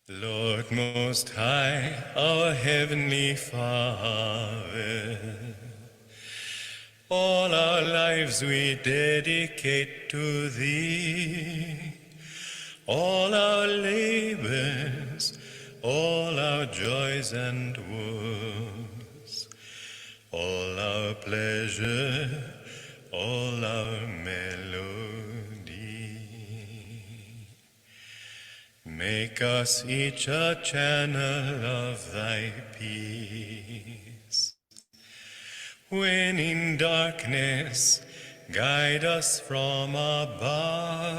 Lord Most High, our Heavenly Father, all our lives we dedicate to Thee, all our labors, all our joys and woes, all our pleasure, all our melody. Make us each a channel of Thy peace. When in darkness, guide us from above.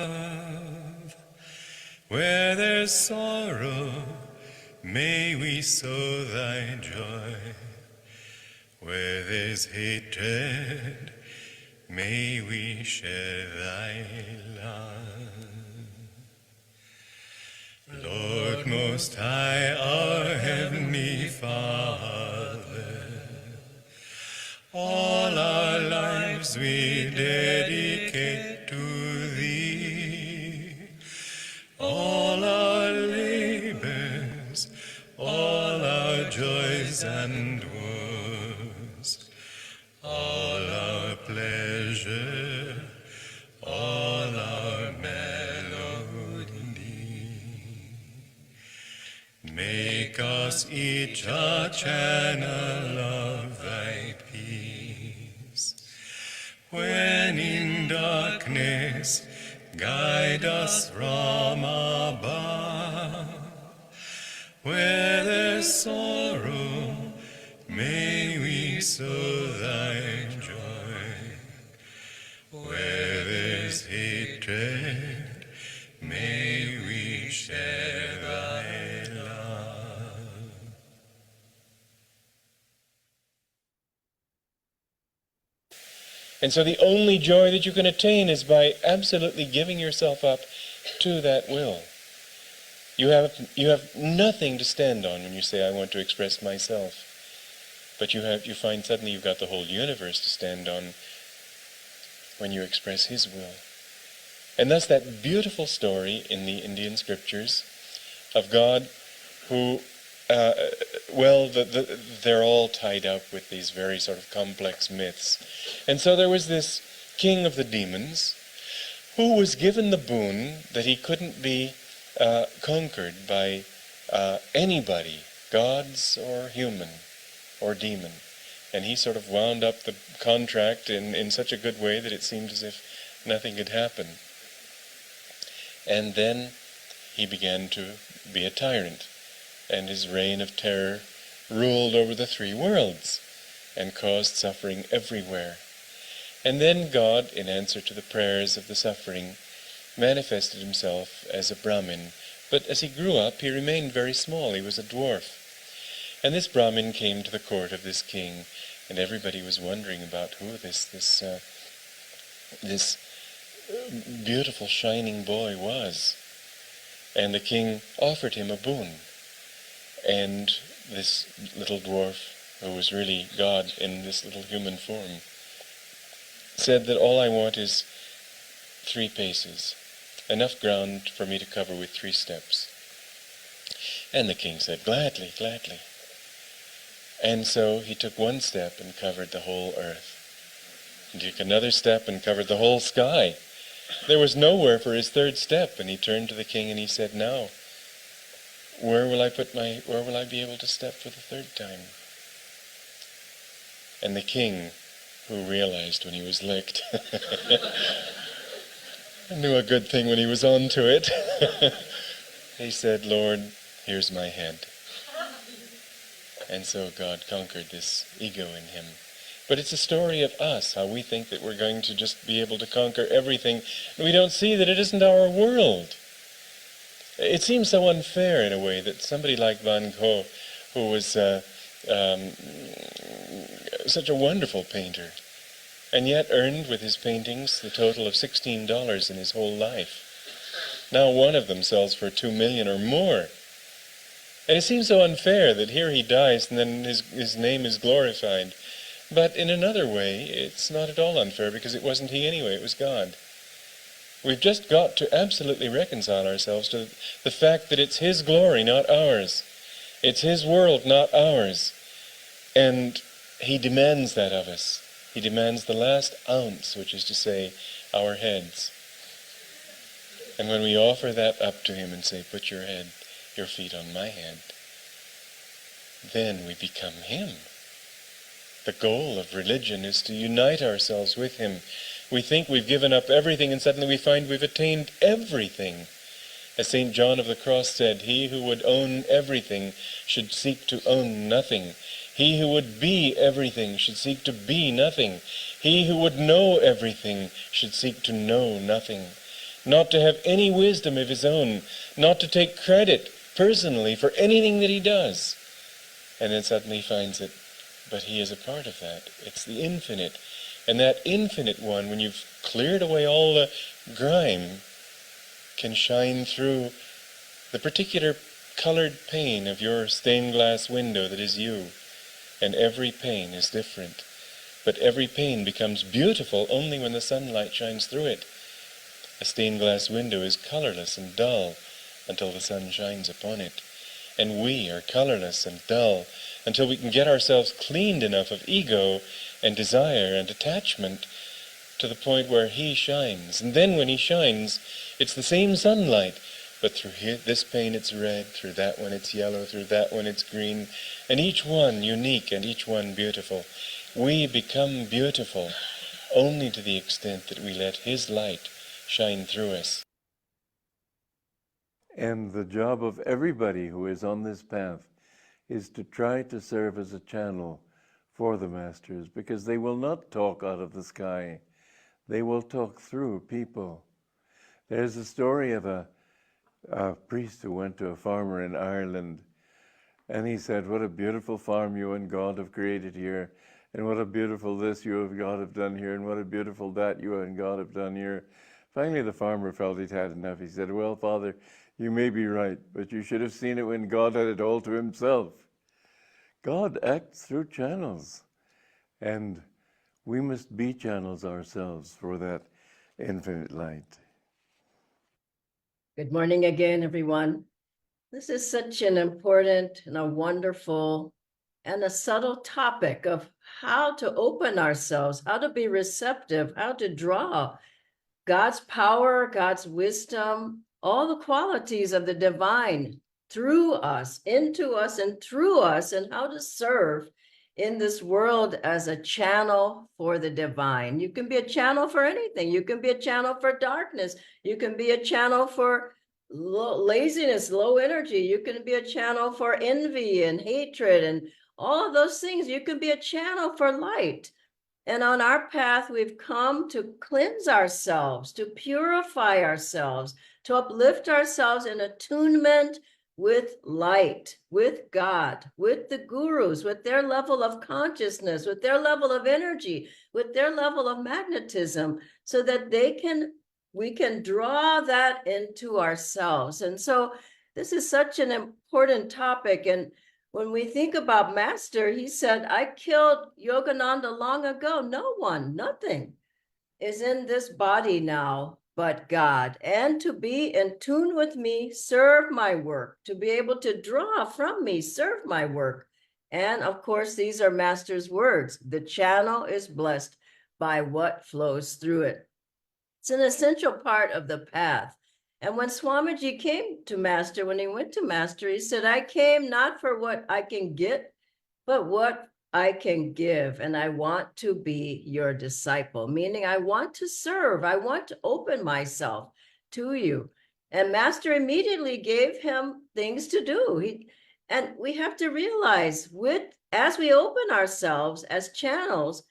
Where there's sorrow, may we sow Thy joy. Where there's hatred, may we share Thy love. Lord Most High, our Heavenly Father, all our lives we dedicate to Thee, all our labors, all our joys and woes, all our pleasure, all our make us each a channel of Thy peace. When in darkness, guide us from above. Where there's sorrow, may we sow Thy joy. Where there's hatred, may we share Thy love. And so the only joy that you can attain is by absolutely giving yourself up to that will. You have nothing to stand on when you say, I want to express myself. But you find suddenly you've got the whole universe to stand on when you express His will. And that's that beautiful story in the Indian scriptures of God who, they're all tied up with these very sort of complex myths. And so there was this king of the demons who was given the boon that he couldn't be conquered by anybody, gods or human or demon. And he sort of wound up the contract in such a good way that it seemed as if nothing had happened. And then he began to be a tyrant, and his reign of terror ruled over the three worlds and caused suffering everywhere. And then God, in answer to the prayers of the suffering, manifested Himself as a Brahmin. But as he grew up, he remained very small. He was a dwarf. And this Brahmin came to the court of this king, and everybody was wondering about who this beautiful shining boy was. And the king offered him a boon. And this little dwarf, who was really God in this little human form, said that all I want is 3 paces, enough ground for me to cover with 3 steps. And the king said, gladly, gladly. And so he took 1 step and covered the whole earth. He took another step and covered the whole sky. There was nowhere for his 3rd step, and he turned to the king and he said, now, where will I be able to step for the 3rd time? And the king, who realized when he was licked, knew a good thing when he was on to it, he said, Lord, here's my head. And so God conquered this ego in him. But it's a story of us, how we think that we're going to just be able to conquer everything, and we don't see that it isn't our world. It seems so unfair in a way that somebody like Van Gogh, who was such a wonderful painter, and yet earned with his paintings the total of $16 in his whole life. Now one of them sells for $2 million or more. And it seems so unfair that here he dies and then his name is glorified. But in another way, it's not at all unfair, because it wasn't he anyway, it was God. We've just got to absolutely reconcile ourselves to the fact that it's His glory, not ours. It's His world, not ours. And He demands that of us. He demands the last ounce, which is to say, our heads. And when we offer that up to Him and say, put your feet on my head, then we become Him. The goal of religion is to unite ourselves with Him. We think we've given up everything, and suddenly we find we've attained everything. As St. John of the Cross said, he who would own everything should seek to own nothing. He who would be everything should seek to be nothing. He who would know everything should seek to know nothing. Not to have any wisdom of his own, not to take credit personally for anything that he does. And then suddenly he finds it, but he is a part of that. It's the infinite. And that infinite one, when you've cleared away all the grime, can shine through the particular colored pane of your stained glass window that is you. And every pane is different. But every pane becomes beautiful only when the sunlight shines through it. A stained glass window is colorless and dull until the sun shines upon it. And we are colorless and dull until we can get ourselves cleaned enough of ego and desire and attachment to the point where He shines. And then when He shines, it's the same sunlight, but through this pane it's red, through that one it's yellow, through that one it's green, and each one unique and each one beautiful. We become beautiful only to the extent that we let His light shine through us. And the job of everybody who is on this path is to try to serve as a channel for the masters, because they will not talk out of the sky. They will talk through people. There's a story of a priest who went to a farmer in Ireland, and he said, what a beautiful farm you and God have created here, and what a beautiful this you and God have done here, and what a beautiful that you and God have done here. Finally, the farmer felt he'd had enough. He said, well, Father, you may be right, but you should have seen it when God had it all to Himself. God acts through channels, and we must be channels ourselves for that infinite light. Good morning again, everyone. This is such an important and a wonderful and a subtle topic of how to open ourselves, how to be receptive, how to draw God's power, God's wisdom, all the qualities of the divine through us, into us, and through us, and how to serve in this world as a channel for the divine. You can be a channel for anything. You can be a channel for darkness. You can be a channel for laziness, low energy. You can be a channel for envy and hatred and all of those things. You can be a channel for light. And on our path, we've come to cleanse ourselves, to purify ourselves, to uplift ourselves in attunement with light, with God, with the gurus, with their level of consciousness, with their level of energy, with their level of magnetism, so that we can draw that into ourselves. And so this is such an important topic. And when we think about Master, he said, I killed Yogananda long ago. No one, nothing is in this body now but God. And to be in tune with me, serve my work, to be able to draw from me, serve my work. And of course, these are Master's words. The channel is blessed by what flows through it. It's an essential part of the path. And when Swamiji came to Master, when he went to Master, he said, I came not for what I can get, but what I can give. And I want to be your disciple, meaning I want to serve. I want to open myself to you. And Master immediately gave him things to do. And we have to realize as we open ourselves as channels,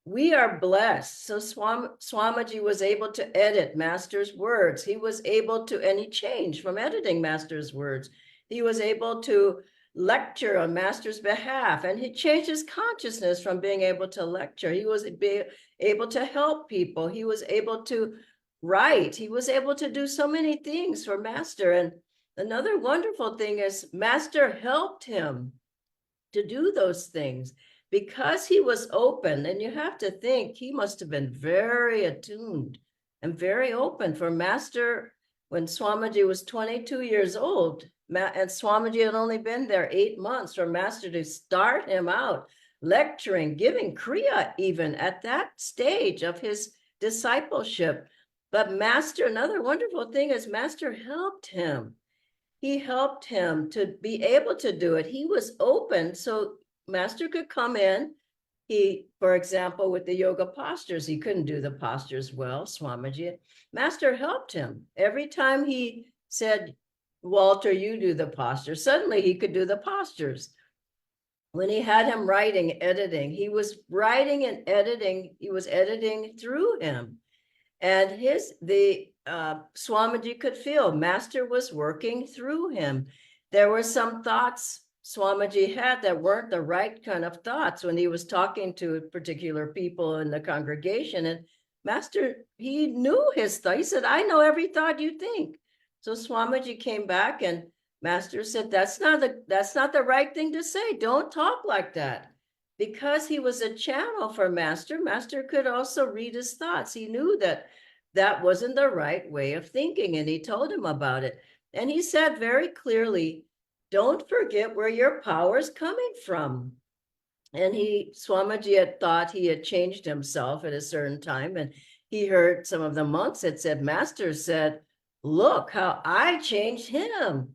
we are blessed. So Swamiji was able to edit Master's words. He was able to, and he changed from editing Master's words. He was able to lecture on Master's behalf, and he changed his consciousness from being able to lecture. He was able to help people. He was able to write. He was able to do so many things for Master. And another wonderful thing is Master helped him to do those things, because he was open. And you have to think he must have been very attuned and very open for Master. When Swamiji was 22 years old, and Swamiji had only been there 8 months, for Master to start him out lecturing, giving Kriya even at that stage of his discipleship. But Master, another wonderful thing is Master helped him. He helped him to be able to do it. He was open, so Master could come in. He, for example, with the yoga postures, he couldn't do the postures well, Swamiji. Master helped him. Every time he said, Walter, you do the postures, suddenly he could do the postures. When he had him writing, editing, he was writing and editing, he was editing through him. And Swamiji could feel Master was working through him. There were some thoughts Swamiji had that weren't the right kind of thoughts when he was talking to particular people in the congregation. And Master, he knew his thought. He said, I know every thought you think. So Swamiji came back and Master said, that's not the right thing to say. Don't talk like that. Because he was a channel for Master, Master could also read his thoughts. He knew that wasn't the right way of thinking, and he told him about it. And he said very clearly, don't forget where your power is coming from. And Swamiji had thought he had changed himself at a certain time, and he heard some of the monks had said, Master said, look how I changed him.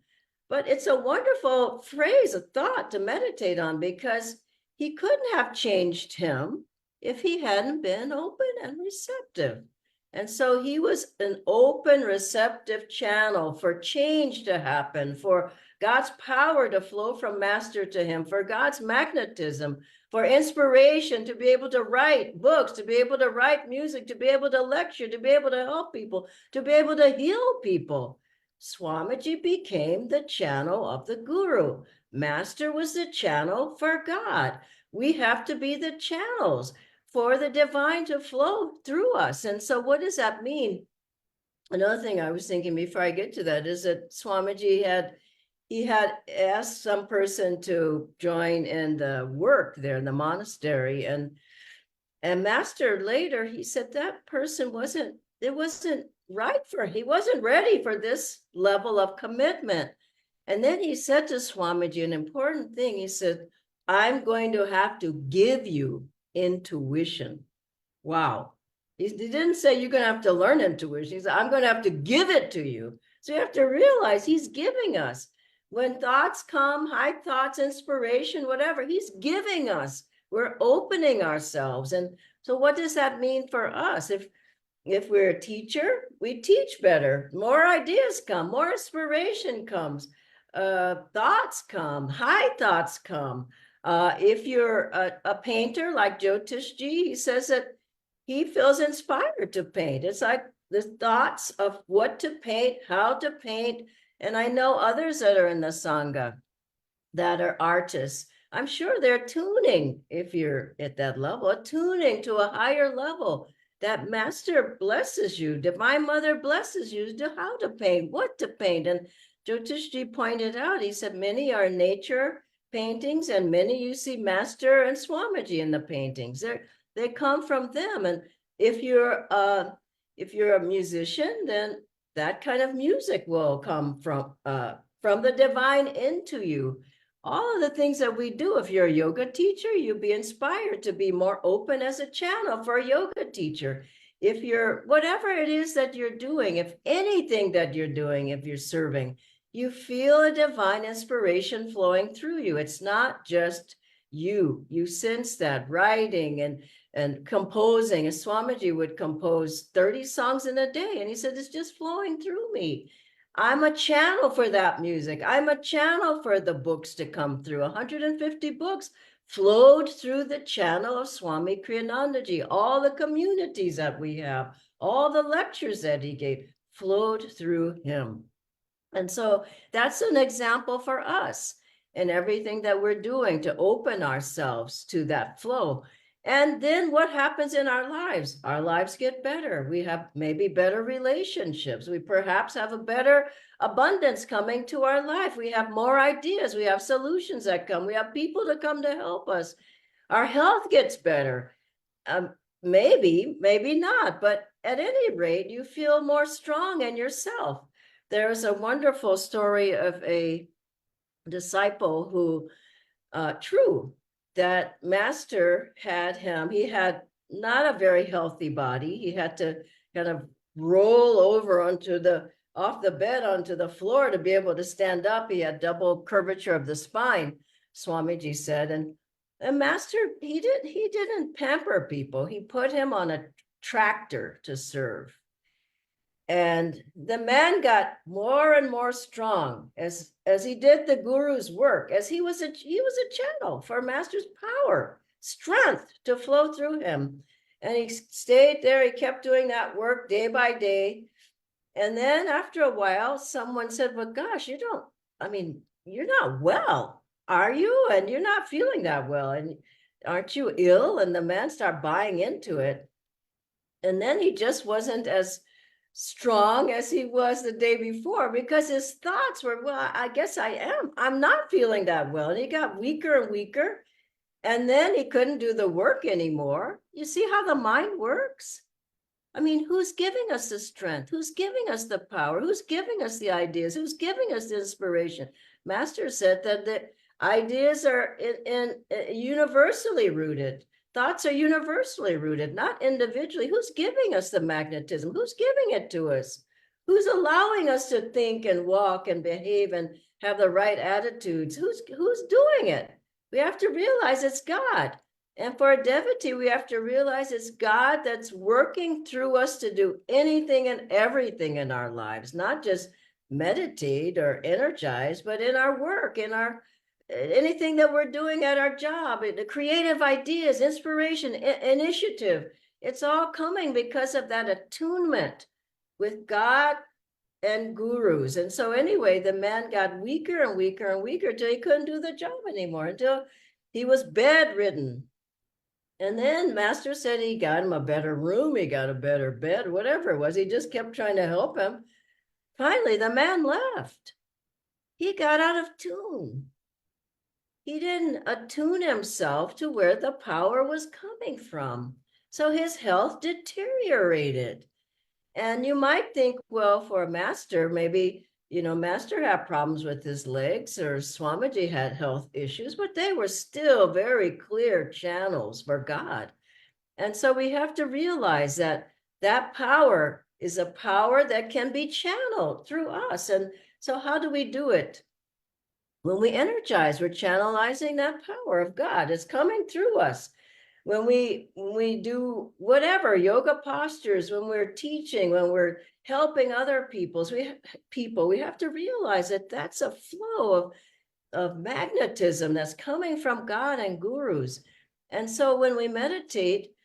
But it's a wonderful phrase, a thought to meditate on, because he couldn't have changed him if he hadn't been open and receptive. And so he was an open, receptive channel for change to happen, for God's power to flow from Master to him, for God's magnetism, for inspiration to be able to write books, to be able to write music, to be able to lecture, to be able to help people, to be able to heal people. Swamiji became the channel of the Guru. Master was the channel for God. We have to be the channels for the divine to flow through us. And so what does that mean? Another thing I was thinking before I get to that is that Swamiji had asked some person to join in the work there in the monastery. And Master later, he said that person wasn't right for, he wasn't ready for this level of commitment. And then he said to Swamiji an important thing. He said, I'm going to have to give you intuition. Wow. He didn't say you're going to have to learn intuition. He said, I'm going to have to give it to you. So you have to realize he's giving us. When thoughts come, high thoughts, inspiration, whatever, he's giving us. We're opening ourselves. And so what does that mean for us? If we're a teacher, we teach better. More ideas come, more inspiration comes, thoughts come, high thoughts come. If you're a painter like Jyotishji, he says that he feels inspired to paint. It's like the thoughts of what to paint, how to paint. And I know others that are in the Sangha that are artists. I'm sure they're tuning, if you're at that level, tuning to a higher level. That Master blesses you, Divine Mother blesses you to how to paint, what to paint. And Jyotishji pointed out, he said, many are nature paintings and many you see Master and Swamiji in the paintings. They come from them. And if you're a musician, then that kind of music will come from the divine into you. All of the things that we do, if you're a yoga teacher, you'll be inspired to be more open as a channel for a yoga teacher. If you're, whatever it is that you're doing, if anything that you're doing, if you're serving, you feel a divine inspiration flowing through you. It's not just you. You sense that writing and composing. As Swamiji would compose 30 songs in a day, and he said, it's just flowing through me. I'm a channel for that music. I'm a channel for the books to come through. 150 books flowed through the channel of Swami Kriyanandaji. All the communities that we have, all the lectures that he gave flowed through him. And so that's an example for us in everything that we're doing to open ourselves to that flow. And then what happens in our lives? Our lives get better. We have maybe better relationships. We perhaps have a better abundance coming to our life. We have more ideas. We have solutions that come. We have people to come to help us. Our health gets better. maybe, maybe not, but at any rate, you feel more strong in yourself. There's a wonderful story of a disciple who, true, that master had him, he had not a very healthy body. He had to kind of roll over off the bed onto the floor to be able to stand up. He had double curvature of the spine, Swamiji said. And master, he didn't pamper people. He put him on a tractor to serve. And the man got more and more strong as he did the guru's work, as he was a channel for master's power, strength to flow through him. And he stayed there. He kept doing that work day by day. And then after a while, someone said, well, gosh, you're not well, are you? And you're not feeling that well. And aren't you ill? And the man started buying into it. And then he just wasn't as strong as he was the day before, because his thoughts were, well, I guess I'm not feeling that well. And he got weaker and weaker. And then he couldn't do the work anymore. You see how the mind works? I mean, who's giving us the strength? Who's giving us the power? Who's giving us the ideas? Who's giving us the inspiration? Master said that the ideas are universally rooted. Thoughts are universally rooted, not individually. Who's giving us the magnetism? Who's giving it to us? Who's allowing us to think and walk and behave and have the right attitudes? Who's doing it? We have to realize it's God. And for a devotee, we have to realize it's God that's working through us to do anything and everything in our lives, not just meditate or energize, but in our work, in our anything that we're doing at our job, the creative ideas, inspiration, initiative. It's all coming because of that attunement with God and gurus. And so anyway, the man got weaker and weaker and weaker till he couldn't do the job anymore, until he was bedridden. And then master said he got him a better room, he got a better bed, whatever it was. He just kept trying to help him. Finally, the man left. He got out of tune. He didn't attune himself to where the power was coming from. So his health deteriorated. And you might think, well, for a master, maybe, master had problems with his legs, or Swamiji had health issues, but they were still very clear channels for God. And so we have to realize that that power is a power that can be channeled through us. And so how do we do it? When we energize, we're channelizing that power of God. It's coming through us. When we do whatever, yoga postures, when we're teaching, when we're helping other people, we have to realize that that's a flow of magnetism that's coming from God and gurus. And so when we meditate,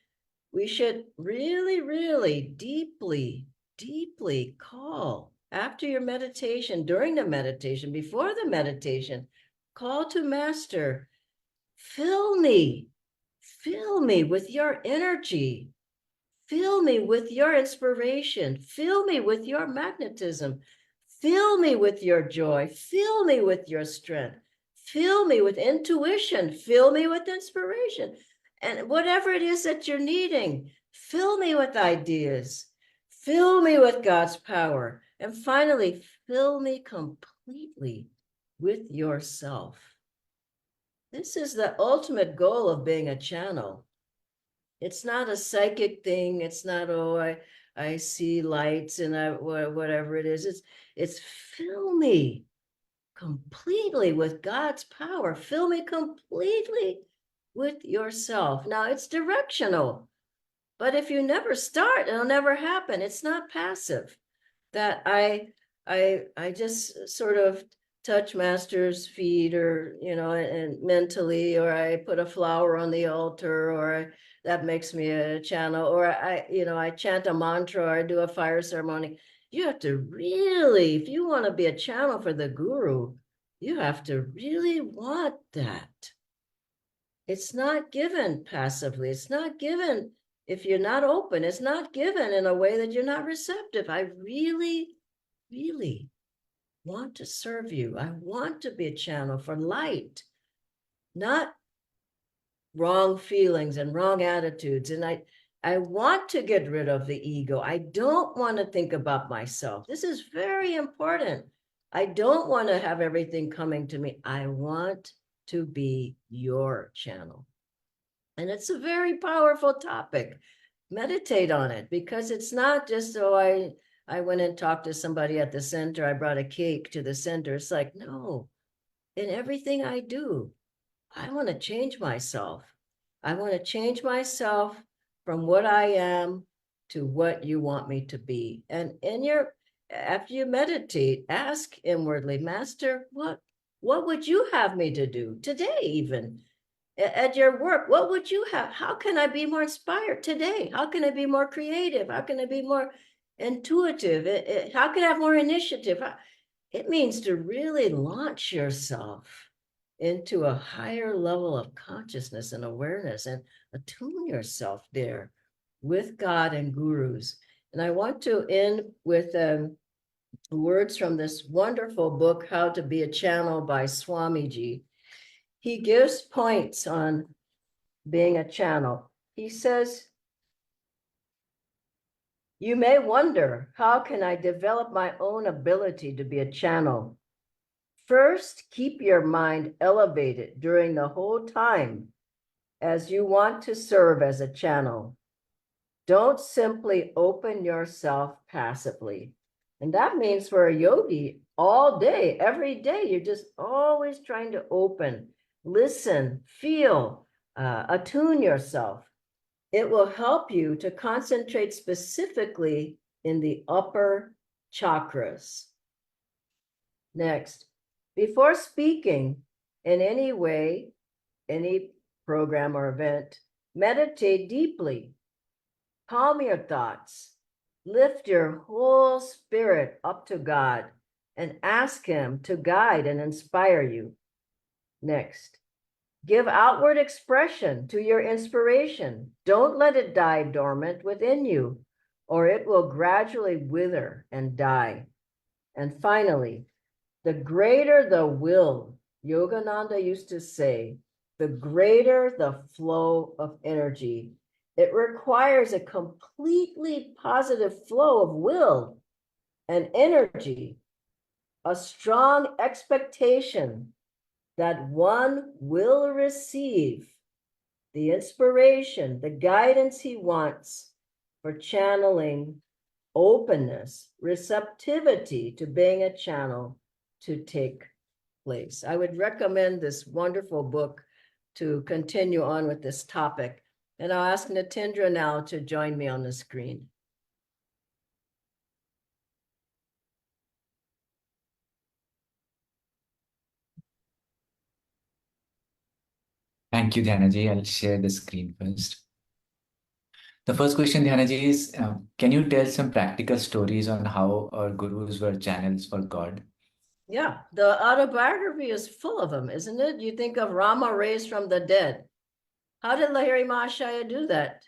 we should really, really deeply, deeply call after your meditation, during the meditation, before the meditation, call to Master, fill me with your energy, fill me with your inspiration, fill me with your magnetism, fill me with your joy, fill me with your strength, fill me with intuition, fill me with inspiration. And whatever it is that you're needing, fill me with ideas, fill me with God's power. And finally, fill me completely with yourself. This is the ultimate goal of being a channel. It's not a psychic thing. It's not, I see lights and whatever it is. It's fill me completely with God's power. Fill me completely with yourself. Now, it's directional, but if you never start, it'll never happen. It's not passive. That I just sort of touch Master's feet, or and mentally, or I put a flower on the altar, or that makes me a channel, or I chant a mantra, or I do a fire ceremony. You have to really, if you want to be a channel for the guru, you have to really want that. It's not given passively. It's not given if you're not open. It's not given in a way that you're not receptive. I really, really want to serve you. I want to be a channel for light, not wrong feelings and wrong attitudes. And I want to get rid of the ego. I don't want to think about myself. This is very important. I don't want to have everything coming to me. I want to be your channel. And it's a very powerful topic. Meditate on it, because it's not just, oh, I went and talked to somebody at the center. I brought a cake to the center. It's like, no, in everything I do, I want to change myself. I want to change myself from what I am to what you want me to be. And after you meditate, ask inwardly, Master, what would you have me to do today, even at your work? What would you have? How can I be more inspired today? How can I be more creative? How can I be more intuitive? How can I have more initiative? It means to really launch yourself into a higher level of consciousness and awareness, and attune yourself there with God and gurus. And I want to end with words from this wonderful book, How to Be a Channel by Swamiji. He gives points on being a channel. He says, you may wonder, how can I develop my own ability to be a channel? First, keep your mind elevated during the whole time as you want to serve as a channel. Don't simply open yourself passively. And that means for a yogi, all day, every day, you're just always trying to open, listen, feel, attune yourself. It will help you to concentrate specifically in the upper chakras. Next, before speaking in any way, any program or event, meditate deeply. Calm your thoughts. Lift your whole spirit up to God and ask Him to guide and inspire you. Next, give outward expression to your inspiration. Don't let it die dormant within you, or it will gradually wither and die. And finally, the greater the will, Yogananda used to say, the greater the flow of energy. It requires a completely positive flow of will and energy, a strong expectation that one will receive the inspiration, the guidance he wants for channeling, openness, receptivity to being a channel to take place. I would recommend this wonderful book to continue on with this topic. And I'll ask Natindra now to join me on the screen. Thank you, Dhyanaji. I'll share the screen first. The first question, Dhyanaji, is can you tell some practical stories on how our gurus were channels for God? Yeah, the autobiography is full of them, isn't it? You think of Rama raised from the dead. How did Lahiri Mahashaya do that?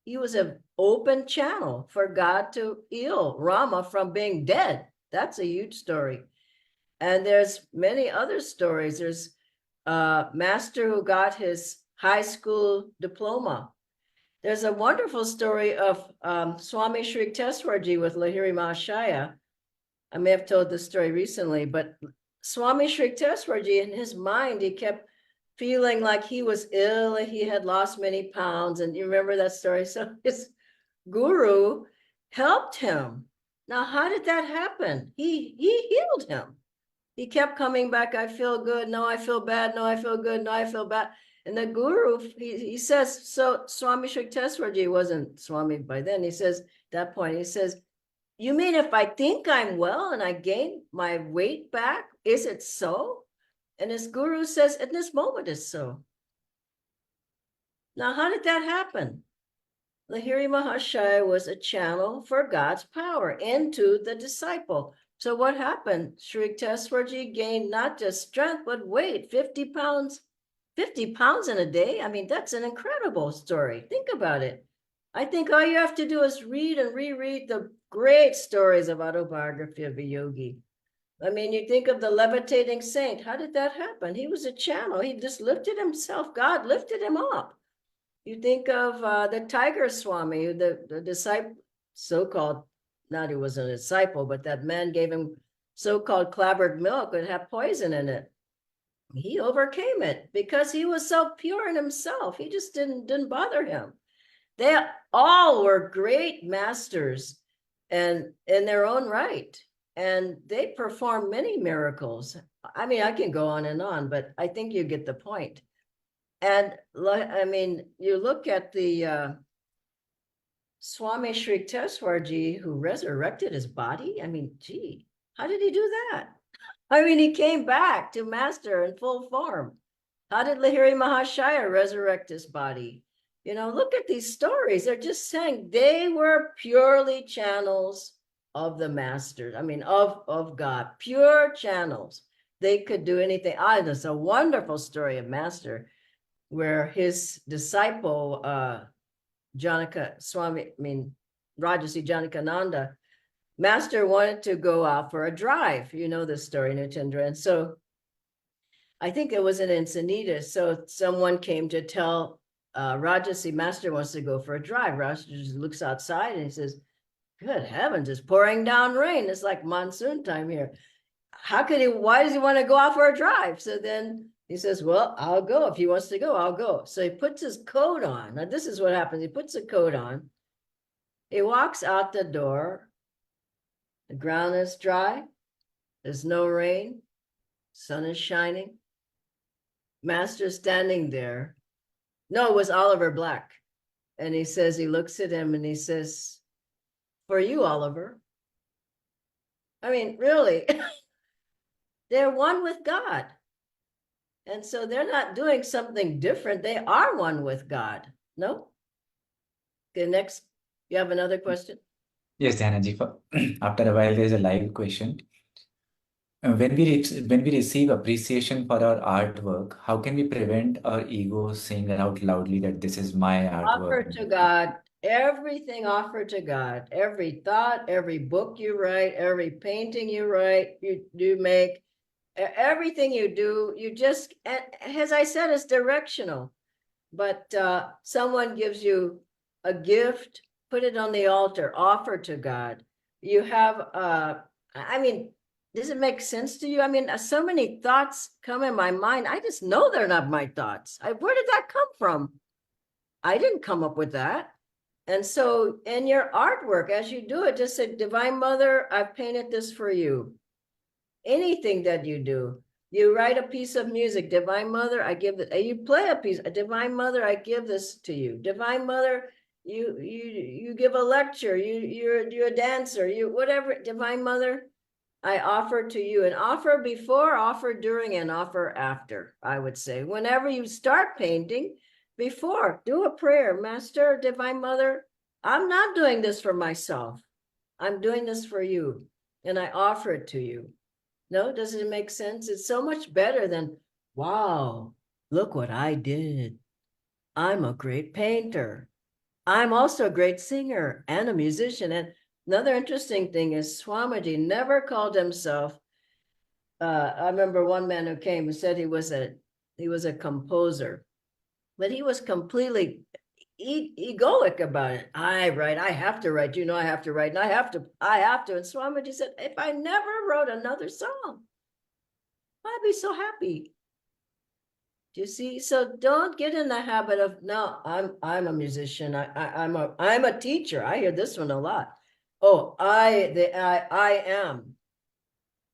He was an open channel for God to heal Rama from being dead. That's a huge story. And there's many other stories. There's a master who got his high school diploma. There's a wonderful story of Swami Shri Teswarji with Lahiri Mahashaya. I may have told this story recently, but Swami Shri Teswarji, in his mind, he kept feeling like he was ill and he had lost many pounds. And you remember that story? So his guru helped him. Now, how did that happen? He healed him. He kept coming back. I feel good. No, I feel bad. No, I feel good. No, I feel bad. And the guru, he says, so Swami Shri Teswarji wasn't Swami by then. He says, at that point, he says, you mean if I think I'm well and I gain my weight back, is it so? And his guru says, at this moment it's so. Now, how did that happen? Lahiri Mahashaya was a channel for God's power into the disciple. So what happened? Shri Teswarji gained not just strength, but weight, 50 pounds. 50 pounds in a day? I mean, that's an incredible story. Think about it. I think all you have to do is read and reread the great stories of autobiography of a yogi. I mean, you think of the levitating saint. How did that happen? He was a channel. He just lifted himself. God lifted him up. You think of the Tiger Swami, the disciple, so-called, not he was a disciple, but that man gave him so-called clabbered milk that had poison in it. He overcame it because he was so pure in himself. He just didn't bother him. They all were great masters and in their own right. And they performed many miracles. I mean, I can go on and on, but I think you get the point. And I mean, you look at the Swami Shri Teswarji, who resurrected his body. I mean, gee, how did he do that? I mean, he came back to master in full form. How did Lahiri Mahashaya resurrect his body? You know, look at these stories. They're just saying they were purely channels of the master. I mean, of God, pure channels. They could do anything. There's a wonderful story of master where his disciple, Janaka Swami, I mean, Rajarsi Janakananda, master wanted to go out for a drive. You know this story, Nitendra. And so I think it was in Encinitas. So someone came to tell Rajarsi, master wants to go for a drive. Rajarsi looks outside and he says, good heavens, it's pouring down rain. It's like monsoon time here. Why does he want to go out for a drive? So then he says, well, I'll go. If he wants to go, I'll go. So he puts his coat on. Now, this is what happens. He puts a coat on. He walks out the door. The ground is dry. There's no rain. Sun is shining. Master's standing there. No, it was Oliver Black. And he says, he looks at him and he says, for you, Oliver. I mean, really, they're one with God. And so they're not doing something different. They are one with God. No? Okay, next, you have another question? Yes, Dhyanaji. After a while, there's a live question. When we receive appreciation for our artwork, how can we prevent our ego saying out loudly that this is my Offer artwork? to God, everything offered to God, every thought, every book you write, every painting you write, you make, everything you do, you just, as I said, it's directional. But someone gives you a gift, put it on the altar, offer to God. You have, I mean, does it make sense to you? I mean, so many thoughts come in my mind. I just know they're not my thoughts. Where did that come from? I didn't come up with that. And so in your artwork, as you do it, just say, Divine Mother, I've painted this for you. Anything that you do, you write a piece of music, Divine Mother, I give it, you play a piece, Divine Mother, I give this to you. Divine Mother, you give a lecture, you're a dancer, you whatever, Divine Mother, I offer to you, and offer before, offer during, and offer after, I would say. Whenever you start painting, before, do a prayer, Master, Divine Mother, I'm not doing this for myself. I'm doing this for you, and I offer it to you. No, doesn't it make sense? It's so much better than, wow, look what I did. I'm a great painter. I'm also a great singer and a musician. And another interesting thing is Swamiji never called himself, I remember one man who came and said he was a composer, but he was completely egoic about it. I write, I have to write, I have to write, and I have to. And Swamiji said, if I never wrote another song, I'd be so happy. Do you see? So don't get in the habit of, no, I'm a musician. I'm a teacher. I hear this one a lot. Oh, I am.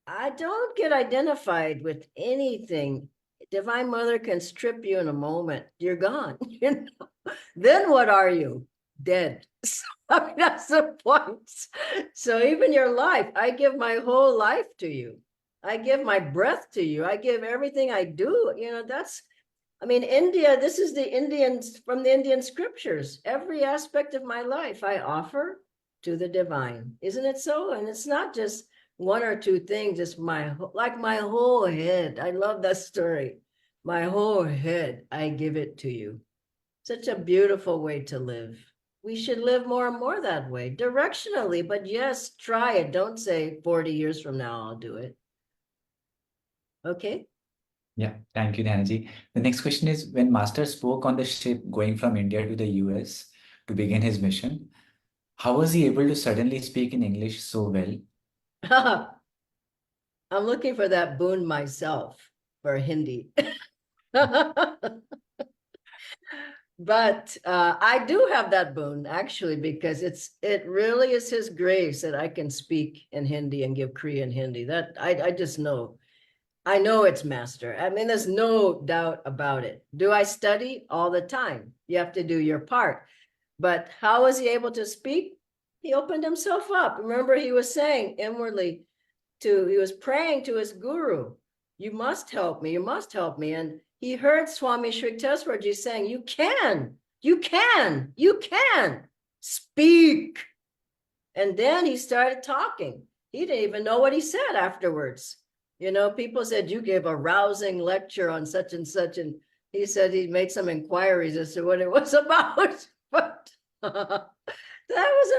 I don't get identified with anything. Divine Mother can strip you in a moment. You're gone. Then what are you? Dead. I mean, that's the point. So even your life, I give my whole life to you. I give my breath to you. I give everything I do. I mean, India, this is the Indians from the Indian scriptures. Every aspect of my life I offer to the divine. Isn't it so? And it's not just one or two things, it's my whole head. I love that story. My whole head, I give it to you. Such a beautiful way to live. We should live more and more that way, directionally, but yes, try it. Don't say 40 years from now, I'll do it. Okay? Yeah, thank you, Dhanaji. The next question is, when Master spoke on the ship going from India to the US to begin his mission, how was he able to suddenly speak in English so well? I'm looking for that boon myself for Hindi. But I do have that boon actually, because it really is his grace that I can speak in Hindi and give Korean Hindi. That I just know. I know it's master. I mean, there's no doubt about it. Do I study all the time? You have to do your part. But how was he able to speak? He opened himself up. Remember, he was saying inwardly he was praying to his guru, you must help me, you must help me. And he heard Swami Sri Teswarji saying, you can speak. And then he started talking. He didn't even know what he said afterwards. You know, people said, you gave a rousing lecture on such and such. And he said he made some inquiries as to what it was about. But that was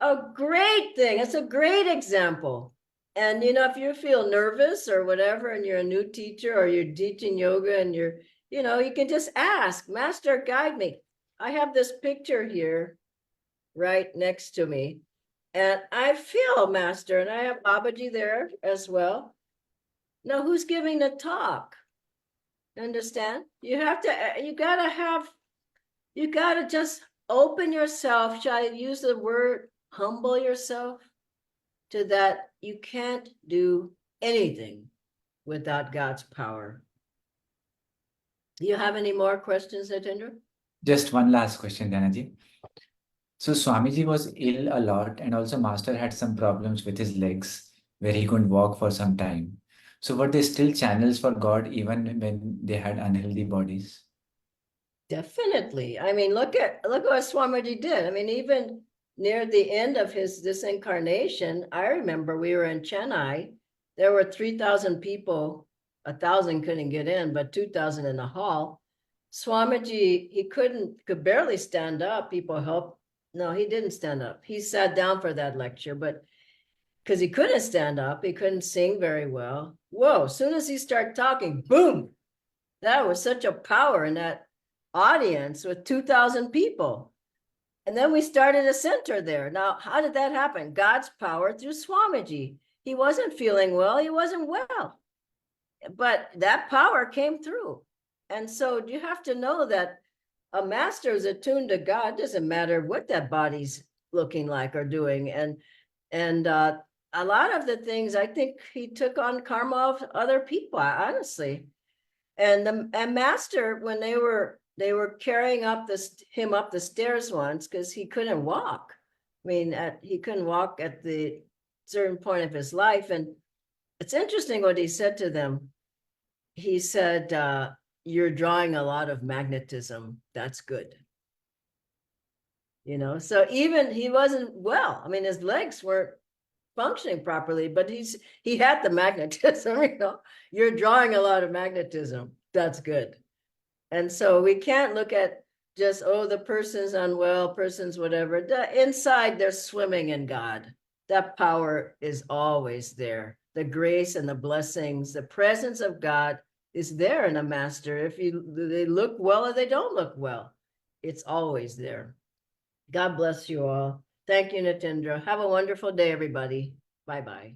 a great thing. It's a great example. And, you know, if you feel nervous or whatever, and you're a new teacher or you're teaching yoga and you can just ask, Master, guide me. I have this picture here right next to me. And I feel Master, and I have Babaji there as well. Now, who's giving the talk? Understand? You gotta just open yourself. Shall I use the word humble yourself? To that you can't do anything without God's power. Do you have any more questions, Natendra? Just one last question, Dhanaji. So Swamiji was ill a lot, and also Master had some problems with his legs where he couldn't walk for some time. So were they still channels for God even when they had unhealthy bodies? Definitely. I mean, look what Swamiji did. I mean, even near the end of this incarnation, I remember we were in Chennai. There were 3,000 people. 1,000 couldn't get in, but 2,000 in the hall. Swamiji, he could barely stand up. People helped. No, he didn't stand up. He sat down for that lecture, but because he couldn't stand up, he couldn't sing very well. Whoa, as soon as he started talking, boom, that was such a power in that audience with 2,000 people. And then we started a center there. Now, how did that happen? God's power through Swamiji. He wasn't feeling well. He wasn't well. But that power came through. And so you have to know that a master is attuned to God. It doesn't matter what that body's looking like or doing. And a lot of the things, I think he took on karma of other people, honestly. And master, when they were carrying him up the stairs once, because he couldn't walk. I mean, he couldn't walk at the certain point of his life. And it's interesting what he said to them. He said, you're drawing a lot of magnetism. That's good. You know, so even he wasn't well. I mean, his legs weren't functioning properly, but he had the magnetism, you know. You're drawing a lot of magnetism. That's good. And so we can't look at just, oh, the person's unwell, person's whatever. Inside, they're swimming in God. That power is always there. The grace and the blessings, the presence of God is there in a master. If they look well or they don't look well, it's always there. God bless you all. Thank you, Natendra. Have a wonderful day, everybody. Bye-bye.